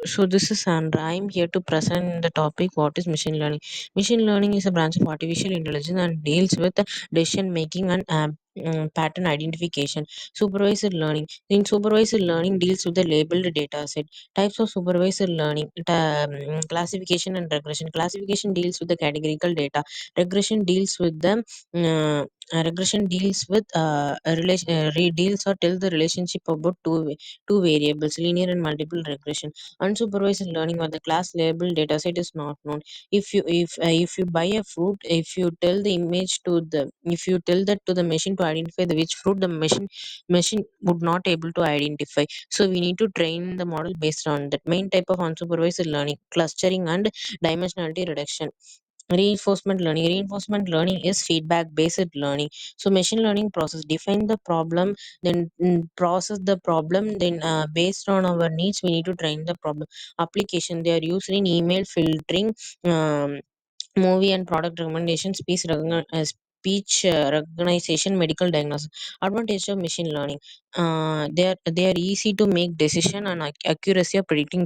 So this is Sandra. I'm here to present the topic what is machine learning. Machine learning is a branch of artificial intelligence and deals with decision making and pattern identification. Supervised learning. In supervised learning deals with the labeled data set. Types of supervised learning. Classification and regression. Classification deals with the categorical data. Regression deals with the regression deals with a relation deals or tells the relationship about two variables, linear and multiple regression. Unsupervised learning or the class label dataset is not known. If you buy a fruit, if you tell that to the machine to identify the which fruit, the machine would not able to identify. So we need to train the model based on that. Main type of unsupervised learning, clustering and dimensionality reduction. Reinforcement learning is feedback based learning. So machine learning process define the problem, then process the problem, then based on our needs we need to train the problem. Application, they are used in email filtering, um, movie and product recommendation, speech recognition, medical diagnosis. Advantage of machine learning, they are easy to make decision and accuracy of predicting